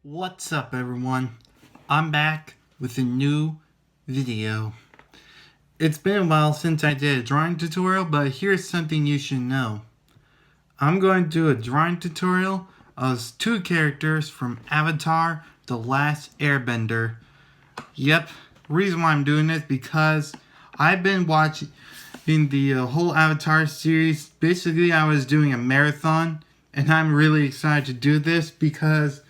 What's up, everyone? I'm back with a new video. It's been a while since I did a drawing tutorial, but here's something you should know. I'm going to do a drawing tutorial of two characters from Avatar: The Last Airbender. Yep, reason why I'm doing this because I've been watching the whole Avatar series. Basically, I was doing a marathon, and I'm really excited to do this because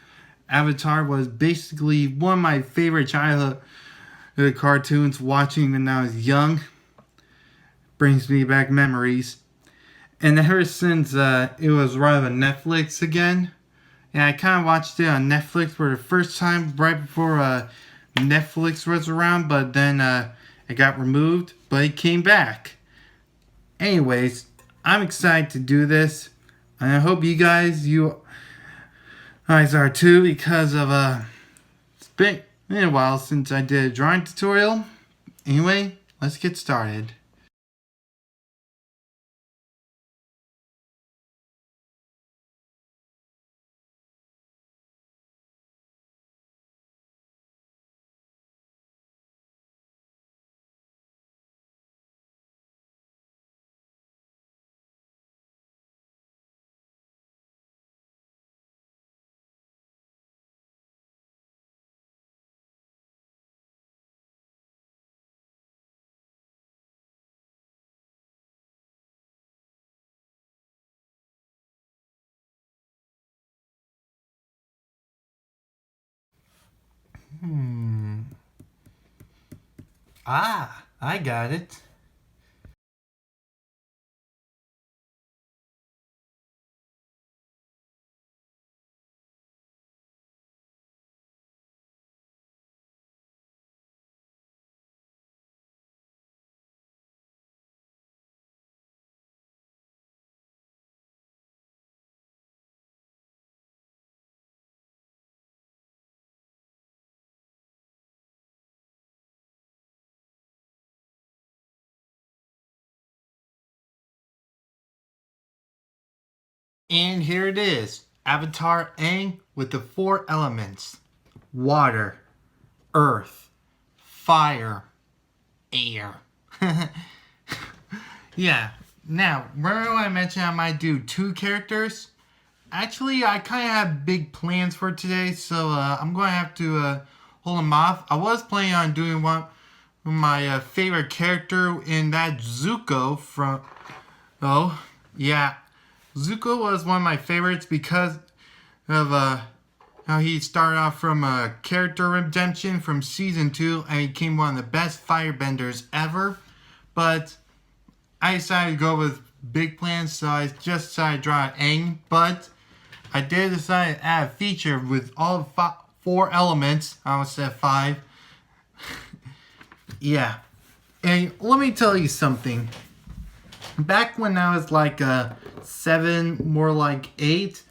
Avatar was basically one of my favorite childhood cartoons watching when I was young. Brings me back memories. And ever since it was right on Netflix again, and I kind of watched it on Netflix for the first time right before Netflix was around, but then it got removed, but it came back. Anyways, I'm excited to do this, and I hope you guys are too, because of it's been a while since I did a drawing tutorial. Anyway, let's get started. I got it. And here it is. Avatar Aang with the four elements: water, earth, fire, air. Yeah. Now, remember when I mentioned I might do two characters? Actually, I kind of have big plans for today, so I'm going to have to hold them off. I was planning on doing one of my favorite character in that Zuko from... Oh, yeah. Zuko was one of my favorites because of how he started off from a character redemption from season 2 and he became one of the best firebenders ever. But I decided to go with big plans, so I just decided to draw Aang. But I did decide to add a feature with all four elements. I almost said five. Yeah. And let me tell you something. Back when I was like 7, more like 8,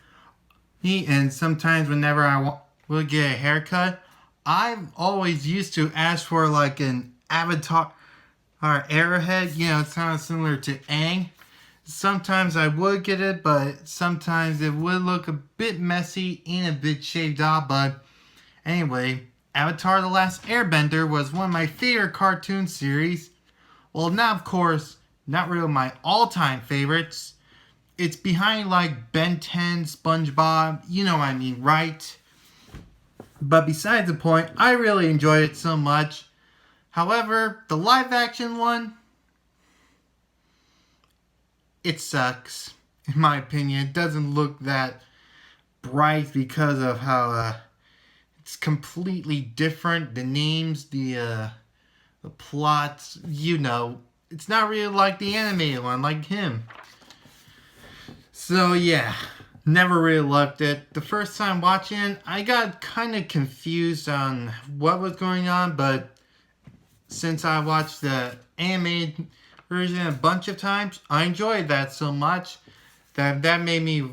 and sometimes whenever I would get a haircut, I've always used to ask for like an avatar or arrowhead. You know, it's kind of similar to Aang. Sometimes I would get it, but sometimes it would look a bit messy and a bit shaved off. But anyway, Avatar: The Last Airbender was one of my favorite cartoon series. Well, now of course, not really my all-time favorites. It's behind like Ben 10, SpongeBob, you know what I mean, right? But besides the point, I really enjoyed it so much. However, the live-action one, it sucks, in my opinion. It doesn't look that bright because of how it's completely different. The names, the plots, you know. It's not really like the animated one, like him. So yeah, never really loved it. The first time watching it, I got kind of confused on what was going on, but since I watched the animated version a bunch of times, I enjoyed that so much that made me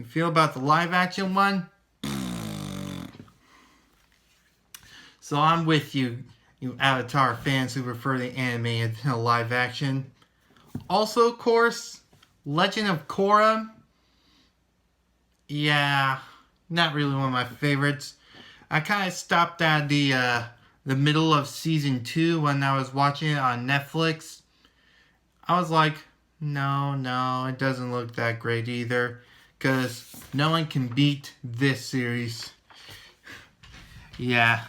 feel about the live action one. So I'm with you, you Avatar fans who prefer the animated to live action. Also, of course, Legend of Korra. Yeah, not really one of my favorites. I kind of stopped at the middle of season 2 when I was watching it on Netflix. I was like, no, it doesn't look that great either, because no one can beat this series. Yeah.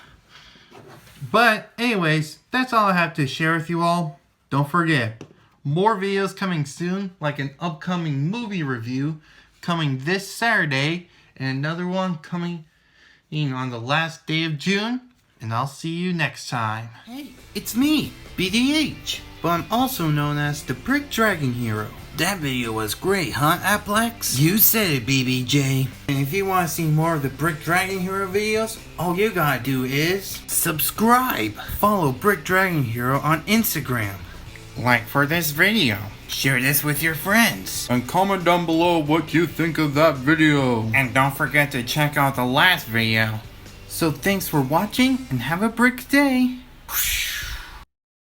But anyways, that's all I have to share with you all. Don't forget, more videos coming soon, like an upcoming movie review coming this Saturday, and another one coming on the last day of June. And I'll see you next time. Hey, it's me, BDH, but I'm also known as the Brick Dragon Hero. That video was great, huh, Applex? You said it, BBJ. And if you want to see more of the Brick Dragon Hero videos, all you gotta do is subscribe. Follow Brick Dragon Hero on Instagram. Like for this video. Share this with your friends. And comment down below what you think of that video. And don't forget to check out the last video. So thanks for watching and have a brick day.